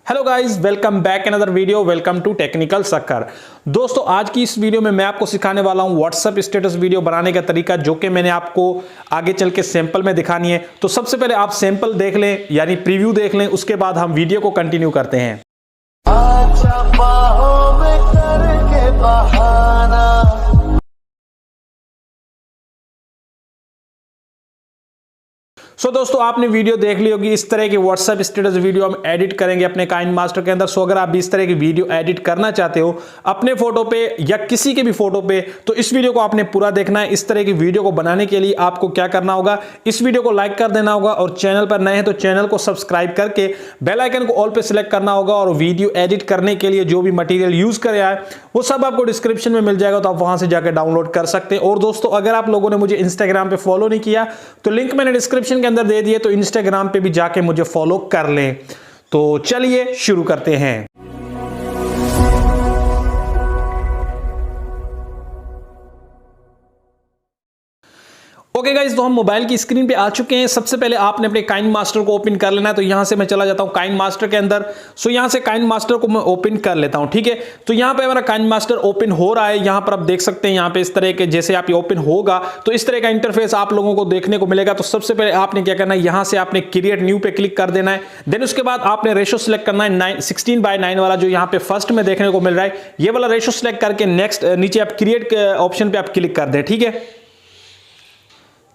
Hello guys, welcome back another video. Welcome to technical सक्कर। दोस्तों, आज की इस वीडियो में मैं आपको सिखाने वाला हूं व्हाट्सएप स्टेटस वीडियो बनाने का तरीका, जो कि मैंने आपको आगे चल के सैंपल में दिखानी है। तो सबसे पहले आप सैंपल देख लें, यानी प्रीव्यू देख लें, उसके बाद हम वीडियो को कंटिन्यू करते हैं। दोस्तों, आपने वीडियो देख ली होगी। इस तरह की व्हाट्सएप स्टेटस वीडियो हम एडिट करेंगे अपने काइनमास्टर के अंदर। अगर आप भी इस तरह की वीडियो एडिट करना चाहते हो अपने फोटो पे या किसी के भी फोटो पे, तो इस वीडियो को आपने पूरा देखना है। इस तरह की वीडियो को बनाने के लिए आपको क्या करना होगा, इस वीडियो को लाइक कर देना होगा, और चैनल पर नए हैं तो चैनल को सब्सक्राइब करके बेल आइकन को ऑल पे सिलेक्ट करना होगा। और वीडियो एडिट करने के लिए जो भी मटेरियल यूज कर रहा है वो सब आपको डिस्क्रिप्शन में मिल जाएगा, तो आप वहां से जाकर डाउनलोड कर सकते हैं। और दोस्तों, अगर आप लोगों ने मुझे इंस्टाग्राम पे फॉलो नहीं किया तो लिंक मैंने डिस्क्रिप्शन के अंदर दे दिए, तो इंस्टाग्राम पे भी जाके मुझे फॉलो कर लें। तो चलिए शुरू करते हैं। ओके गाइस, तो हम मोबाइल की स्क्रीन पे आ चुके हैं। सबसे पहले आपने अपने काइनमास्टर को ओपन कर लेना है। तो यहां से मैं चला जाता हूं काइनमास्टर के अंदर। यहां से काइनमास्टर को मैं ओपन कर लेता हूं, ठीक है। तो यहां पे हमारा काइनमास्टर ओपन हो रहा है। यहां पर आप देख सकते हैं, यहां पे इस तरह के, जैसे आप ये ओपन होगा तो इस तरह का इंटरफेस आप लोगों को देखने को मिलेगा। तो सबसे पहले आपने क्या करना है, यहां से आपने क्रिएट न्यू पे क्लिक कर देना है। देन उसके बाद आपने रेशो सिलेक्ट करना है 16:9 वाला, जो यहां पे फर्स्ट में देखने को मिल रहा है। ये वाला रेशो सिलेक्ट करके नेक्स्ट नीचे आप क्रिएट के ऑप्शन पे आप क्लिक कर दें, ठीक है।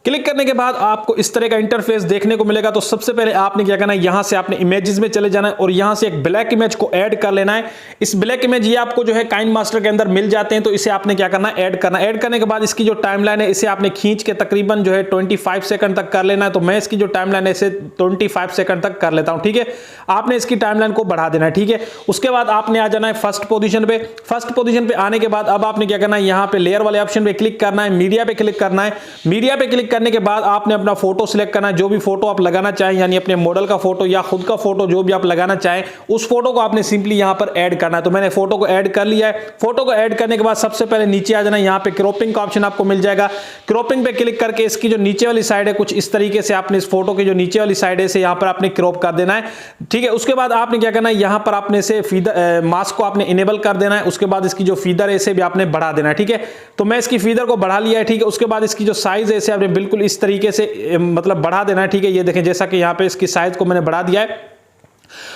क्लिक करने के बाद आपको इस तरह का इंटरफेस देखने को मिलेगा। तो सबसे पहले आपने क्या करना है, यहां से आपने इमेजेस में चले जाना है और यहां से एक ब्लैक इमेज को ऐड कर लेना है। इस ब्लैक इमेज ये आपको जो है काइनमास्टर के अंदर मिल जाते हैं। तो इसे आपने क्या करना है, ऐड करना है। ऐड करने के बाद इसकी जो टाइमलाइन है इसे आपने खींच के तकरीबन जो है 25 सेकंड तक कर लेना है। तो मैं इसकी जो टाइमलाइन है इसे 25 सेकंड तक कर लेता हूं, ठीक है। आपने इसकी टाइमलाइन को बढ़ा देना है, ठीक है। उसके बाद आपने आ जाना है फर्स्ट पोजीशन पे। फर्स्ट पोजीशन पे आने के बाद अब आपने क्या करना है, यहां पे लेयर वाले ऑप्शन पे क्लिक करना है, मीडिया पे क्लिक करना है। मीडिया पे क्लिक करने के बाद आपने अपना फोटो सिलेक्ट करना है, जो भी फोटो आप लगाना चाहें, यानी अपने मॉडल का फोटो या खुद का फोटो जो भी आप लगाना चाहें, उस फोटो को आपने सिंपली यहां पर ऐड करना है। तो मैंने फोटो को ऐड कर लिया है। फोटो को ऐड करने के बाद सबसे पहले नीचे आ जाना है, यहां पे क्रॉपिंग का ऑप्शन आपको मिल जाएगा। क्रॉपिंग पे क्लिक करके इसकी जो नीचे वाली साइड है कुछ इस तरीके से आपने इस फोटो की जो नीचे वाली साइड है इसे यहां पर आपने क्रॉप कर देना है, ठीक है। उसके बाद आपने क्या करना है, यहां पर आपने से फीदर मास्क को आपने इनेबल कर देना है। उसके बाद इसकी जो फीदर है इसे भी आपने बढ़ा देना है, ठीक है। तो मैं इसकी फीदर को बढ़ा लिया है, ठीक है। उसके बाद इसकी जो साइज है इसे आपने बिल्कुल इस तरीके से मतलब बढ़ा देना है, ठीक है। ये देखें, जैसा कि यहां पे इसकी साइज को मैंने बढ़ा दिया है।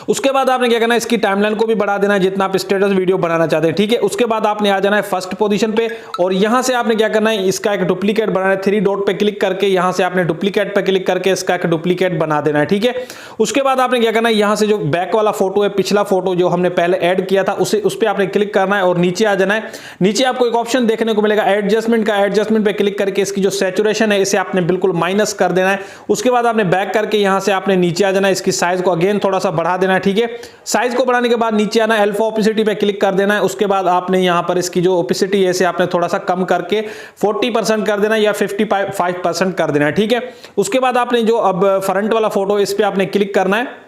उसके बाद आपने क्या करना है, इसकी टाइमलाइन को भी बढ़ा देना है जितना आप स्टेटस वीडियो बनाना चाहते हैं, ठीक है। उसके बाद आपने आ जाना है फर्स्ट पोजीशन पे और यहां से आपने क्या करना है, इसका एक डुप्लीकेट बनाना है। 3 डॉट पे क्लिक करके यहां से आपने डुप्लीकेट पे क्लिक करके इसका एक डुप्लीकेट बना देना है, ठीक है। उसके बाद आपने क्या करना है, यहां से जो बैक वाला फोटो है, पिछला फोटो जो हमने पहले ऐड किया था, उस पर आपने क्लिक करना है और नीचे आ जाना है। नीचे आपको एक ऑप्शन देखने को मिलेगा एडजस्टमेंट का। एडजस्टमेंट पे क्लिक करके इसकी जो सैचुरेशन है इसे आपने बिल्कुल माइनस कर देना है। उसके बाद आपने बैक करके यहां से आपने नीचे आ जाना है, इसकी साइज को अगेन थोड़ा सा बढ़ा देना है, ठीक है। साइज को बढ़ाने के बाद नीचे आना है, अल्फा ओपेसिटी पे क्लिक कर देना है। उसके बाद आपने यहां पर इसकी जो ओपेसिटी है इसे आपने थोड़ा सा कम करके 40% कर देना है या 55% कर देना है, ठीक है। उसके बाद आपने जो अब फ्रंट वाला फोटो इस पे आपने क्लिक करना है।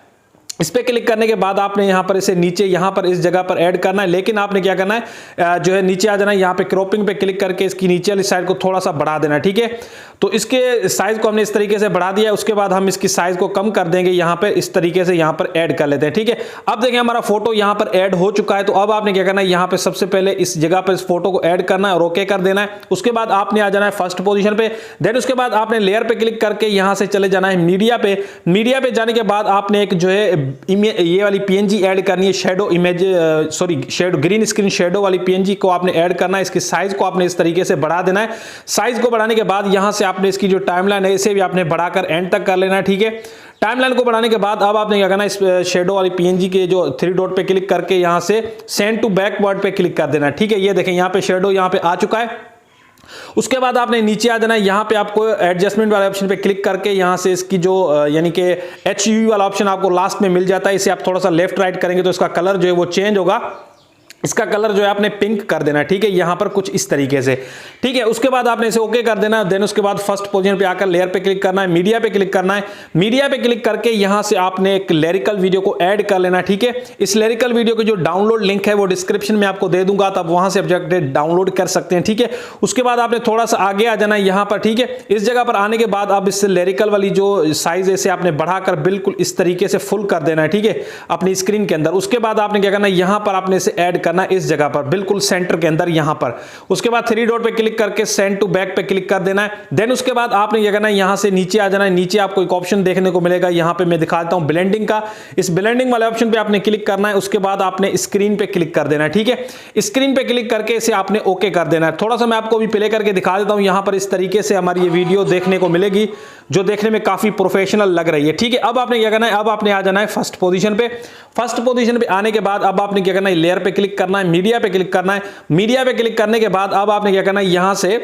इस पे क्लिक करने के बाद आपने यहां पर इसे नीचे यहां पर इस जगह पर ऐड करना है, लेकिन आपने क्या करना है, जो है नीचे आ जाना है, यहां पे क्रॉपिंग पे क्लिक करके इसकी नीचे वाली साइड को थोड़ा सा बढ़ा देना है, ठीक है। तो इसके साइज को हमने इस तरीके से बढ़ा दिया है। उसके बाद हम इसकी साइज को कम कर देंगे, यहां पे इस तरीके से यहां पर ऐड कर लेते हैं, ठीक है। अब देखिए हमारा फोटो यहां पर ऐड हो चुका है। तो अब आपने क्या करना है, यहां पे सबसे पहले इस जगह पर इस फोटो को ऐड करना है और ओके कर देना है। उसके बाद आपने आ जाना है फर्स्ट पोजीशन पे। देन उसके बाद आपने लेयर पे क्लिक करके यहां से चले जाना है मीडिया पे। मीडिया पे जाने के बाद आपने एक जो है ये वाली पीएनजी ऐड करनी है, shadow image, sorry shadow, green screen shadow वाली पीएनजी को आपने ऐड करना है। इसकी साइज को आपने इस तरीके से बढ़ा देना है। साइज को बढ़ाने के बाद यहां से आपने इसकी जो टाइमलाइन है इसे भी आपने बढ़ाकर एंड तक कर लेना है, ठीक है। टाइमलाइन को बढ़ाने के बाद अब आपने क्या करना है, इस शैडो वाली पीएनजी के जो 3 डॉट पे क्लिक करके यहां से सेंड टू बैकवर्ड पे क्लिक कर देना है, ठीक है। ये देखें, यहां पे शैडो यहां पे आ चुका है। उसके बाद आपने नीचे आ जाना है, यहां पे आपको एडजस्टमेंट वाले ऑप्शन पे क्लिक करके यहां से इसकी जो यानी कि HUV वाला ऑप्शन आपको लास्ट में मिल जाता है। इसे आप थोड़ा सा लेफ्ट राइट करेंगे तो इसका कलर जो है वो चेंज होगा। इसका कलर जो है आपने पिंक कर देना है, ठीक है, यहां पर कुछ इस तरीके से, ठीक है। उसके बाद आपने इसे ओके कर देना। देन उसके बाद फर्स्ट पोजीशन पे आकर लेयर पे क्लिक करना है, मीडिया पे क्लिक करना है। मीडिया पे क्लिक करके यहां से आपने एक लिरिकल वीडियो को ऐड कर लेना, ठीक है। इस लिरिकल वीडियो की जो डाउनलोड लिंक है वो डिस्क्रिप्शन में आपको दे दूंगा, तब वहां से आप डाउनलोड कर सकते हैं, ठीक है। उसके बाद आपने थोड़ा सा आगे आ जाना है यहां पर, ठीक है। इस जगह पर आने के बाद अब इस लिरिकल वाली जो साइज है आपने बढ़ाकर बिल्कुल इस तरीके से फुल कर देना है, ठीक है, अपनी स्क्रीन के अंदर। उसके बाद आपने क्या करना है, यहां पर आपने इसे ऐड करना है इस जगह पर, बिल्कुल सेंटर के अंदर यहां पर। उसके बाद 3 डॉट पे क्लिक करके सेंड टू बैक पे क्लिक कर देना है। देन उसके बाद आपने क्या करना है, यहां से नीचे आ जाना है। नीचे आपको एक ऑप्शन देखने को मिलेगा, यहां पे मैं दिखा देता हूं ब्लेंडिंग का। इस ब्लेंडिंग वाले ऑप्शन पे आपने क्लिक करना है। उसके बाद आपने स्क्रीन पे क्लिक कर देना है, ठीक है। स्क्रीन पे क्लिक करके इसे आपने ओके कर देना है। थोड़ा सा मैं आपको भी प्ले करके दिखा देता हूं। यहां पर इस तरीके से हमारी ये वीडियो देखने को मिलेगी, जो देखने में काफी प्रोफेशनल लग रही है, ठीक है। अब आपने क्या करना है, अब आपने आ जाना है फर्स्ट पोजीशन पे। फर्स्ट पोजीशन पे आने के बाद अब आपने क्या करना है, लेयर पे क्लिक करना है, मीडिया पे क्लिक करना है। मीडिया पे क्लिक करने के बाद अब आपने क्या करना है, यहां से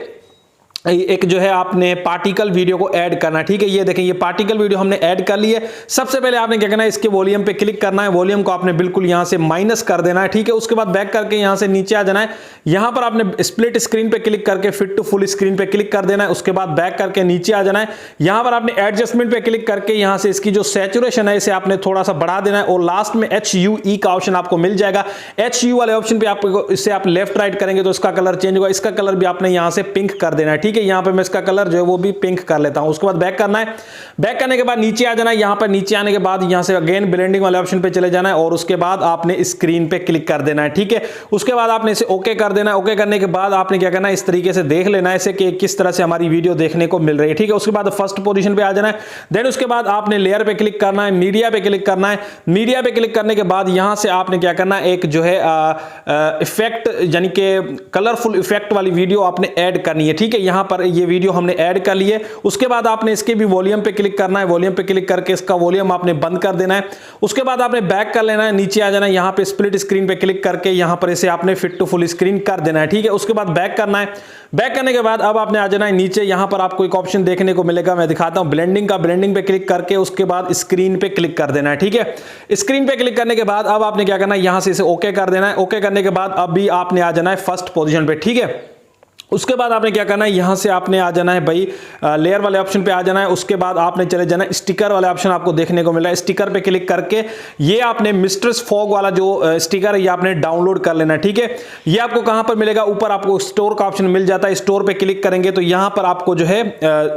एक जो है आपने पार्टिकल वीडियो को ऐड करना है, ठीक है। ये देखें, ये पार्टिकल वीडियो हमने ऐड कर ली है। सबसे पहले आपने क्या करना है, इसके वॉल्यूम पे क्लिक करना है। वॉल्यूम को आपने बिल्कुल यहां से माइनस कर देना है, ठीक है। उसके बाद बैक करके यहां से नीचे आ जाना है। यहां पर आपने स्प्लिट स्क्रीन पे क्लिक करके फिट टू फुल स्क्रीन पे क्लिक कर देना है। उसके बाद बैक करके नीचे आ जाना है। यहां पर आपने एडजस्टमेंट पे क्लिक करके यहां से इसकी जो सैचुरेशन है इसे आपने थोड़ा सा बढ़ा देना है। और लास्ट में HUE का ऑप्शन आपको मिल जाएगा। HUE वाले ऑप्शन पे आपको इससे आप लेफ्ट राइट करेंगे तो इसका कलर चेंज होगा। इसका कलर भी आपने यहां से पिंक कर देना है, ठीक है। यहां पर मैं इसका कलर जो है वो भी पिंक कर लेता हूं। उसके बाद बैक करना है। बैक करने के बाद नीचे आ जाना है। यहां पर नीचे आने के बाद यहां से अगेन ब्लेंडिंग वाले ऑप्शन पे चले जाना है और उसके बाद आपने स्क्रीन पे क्लिक कर देना है, ठीक है। उसके बाद आपने इसे ओके कर देना है। ओके करने के बाद आपने क्या करना है, इस तरीके से देख लेना है इसे कि किस तरह से हमारी वीडियो देखने को मिल रही है, ठीक है। उसके बाद फर्स्ट पोजीशन पे आ जाना है। देन उसके बाद आपने लेयर पे क्लिक करना है, मीडिया पे क्लिक करना है। मीडिया पे क्लिक करने के बाद यहां से आपने क्या करना है, एक जो है इफेक्ट यानी कि कलरफुल इफेक्ट वाली वीडियो आपने ऐड करनी है, ठीक है। यहां पर ये वीडियो हमने ऐड कर ली है। उसके बाद आपने इसके भी वॉल्यूम पे क्लिक करना है। वॉल्यूम पे क्लिक करके इसका वॉल्यूम आपने बंद कर देना है। उसके बाद आपने बैक कर लेना है, नीचे आ जाना है। यहां पे स्प्लिट स्क्रीन पे क्लिक करके यहां पर इसे आपने फिट टू फुल स्क्रीन कर देना है, ठीक है। उसके बाद बैक करना है। बैक करने के बाद अब आपने आ जाना है नीचे। यहां पर आपको एक ऑप्शन देखने को मिलेगा, मैं दिखाता हूं ब्लेंडिंग का। ब्लेंडिंग पे क्लिक करके उसके बाद स्क्रीन पे क्लिक कर देना है, ठीक है। स्क्रीन पे क्लिक करने के बाद अब आपने क्या करना है, यहां से इसे ओके कर देना है। ओके करने के बाद अभी आपने आ जाना है फर्स्ट पोजीशन पे, ठीक है। उसके बाद आपने क्या करना है, यहां से आपने आ जाना है भाई लेयर वाले ऑप्शन पे आ जाना है। उसके बाद आपने चले जाना है स्टिकर वाले ऑप्शन आपको देखने को मिल रहा है। स्टिकर पे क्लिक करके ये आपने मिस्ट्रेस फॉग वाला जो स्टिकर है ये आपने डाउनलोड कर लेना है, ठीक है। ये आपको कहां पर मिलेगा, ऊपर आपको स्टोर का ऑप्शन मिल जाता है। स्टोर पे क्लिक करेंगे तो यहां पर आपको जो है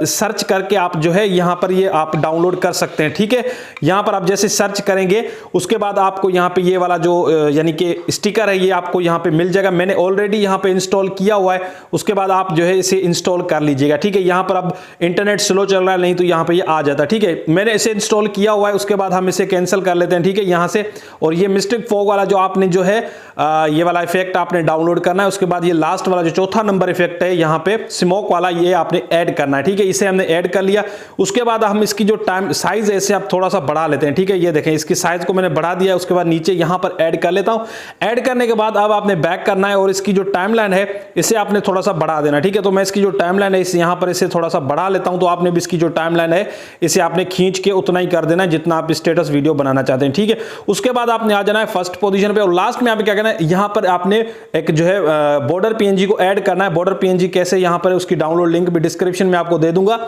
सर्च करके आप जो है यहां पर ये आप डाउनलोड कर सकते हैं, ठीक है। यहां पर आप जैसे सर्च करेंगे उसके बाद आपको यहां पे ये वाला जो यानी कि स्टिकर है ये आपको यहां पे मिल जाएगा। मैंने ऑलरेडी यहां पे इंस्टॉल किया हुआ है। उसके बाद आप जो है इसे इंस्टॉल कर लीजिएगा, ठीक है। यहां पर अब इंटरनेट स्लो चल रहा है, नहीं तो यहां पे ये आ जाता है, ठीक है। मैंने इसे इंस्टॉल किया हुआ है। उसके बाद हम इसे कैंसिल कर लेते हैं, ठीक है, यहां से। और ये मिस्टिक फॉग वाला जो आपने जो है ये वाला इफेक्ट आपने डाउनलोड करना है। उसके बाद ये लास्ट वाला जो चौथा नंबर इफेक्ट है यहां पे स्मोक वाला, ये आपने ऐड करना है, ठीक है। इसे हमने ऐड कर लिया। उसके बाद हम इसकी जो टाइम साइज है इसे आप थोड़ा सा बढ़ा लेते हैं, ठीक है। ये देखें, इसकी साइज को मैंने बढ़ा दिया। उसके बाद नीचे यहां पर ऐड कर लेता हूं। ऐड करने के बाद अब आपने बैक करना है और इसकी जो टाइमलाइन है इसे आपने थोड़ा सा बढ़ा देना, ठीक है। तो मैं इसकी जो टाइमलाइन है इसे यहां पर इसे थोड़ा सा बढ़ा लेता हूं। तो आपने भी इसकी जो टाइमलाइन है इसे आपने खींच के उतना ही कर देना जितना आप स्टेटस वीडियो बनाना चाहते हैं, ठीक है। उसके बाद आपने आ जाना है फर्स्ट पोजीशन पे और लास्ट में आप क्या करना है, यहां पर आपने एक जो है बॉर्डर पीएनजी को ऐड करना है। बॉर्डर पीएनजी कैसे, यहां पर उसकी डाउनलोड लिंक भी डिस्क्रिप्शन में आपको दे दूंगा।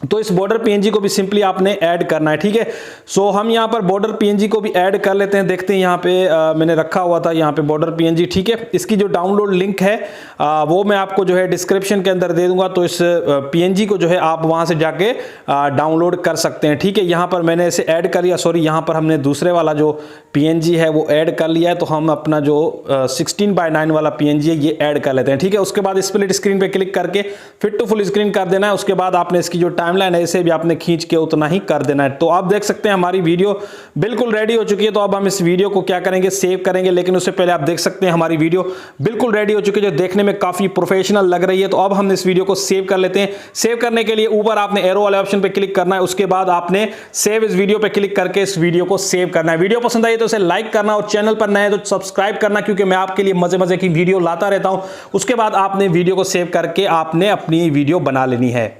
तो इस बॉर्डर पीएनजी को भी सिंपली आपने ऐड करना है, ठीक है। सो हम यहां पर बॉर्डर पीएनजी को भी ऐड कर लेते हैं। देखते हैं यहां पे मैंने रखा हुआ था यहां पे बॉर्डर पीएनजी, ठीक है। इसकी जो डाउनलोड लिंक है वो मैं आपको जो है डिस्क्रिप्शन के अंदर दे दूंगा। तो इस पीएनजी को जो है आप वहां से जाके डाउनलोड कर सकते हैं, ठीक है। यहां पर मैंने इसे ऐड कर लिया, सॉरी यहां पर हमने दूसरे वाला जो पीएनजी है वो ऐड कर लिया है। तो हम अपना जो 16:9 वाला पीएनजी है ये ऐड कर लेते हैं, ठीक है। उसके बाद स्प्लिट स्क्रीन पे क्लिक करके फिट टू फुल स्क्रीन कर देना है। उसके बाद आपने इसकी जो टाइमलाइन है इसे भी आपने खींच के उतना ही कर देना है। तो आप देख सकते हैं हमारी वीडियो बिल्कुल रेडी हो चुकी है। तो अब हम इस वीडियो को क्या करेंगे, सेव करेंगे। लेकिन उससे पहले आप देख सकते हैं हमारी वीडियो बिल्कुल रेडी हो चुकी है, जो देखने में काफी प्रोफेशनल लग रही है। तो अब हम इस वीडियो को सेव कर लेते हैं। सेव करने के लिए ऊपर आपने एरो वाले ऑप्शन पे क्लिक करना है। उसके बाद आपने सेव इस वीडियो पे क्लिक करके इस वीडियो को सेव करना है। वीडियो पसंद आई तो इसे लाइक करना और चैनल पर नए तो सब्सक्राइब करना, क्योंकि मैं आपके लिए मजे मजे की वीडियो लाता रहता हूं। उसके बाद आपने वीडियो को सेव करके आपने अपनी वीडियो बना लेनी है।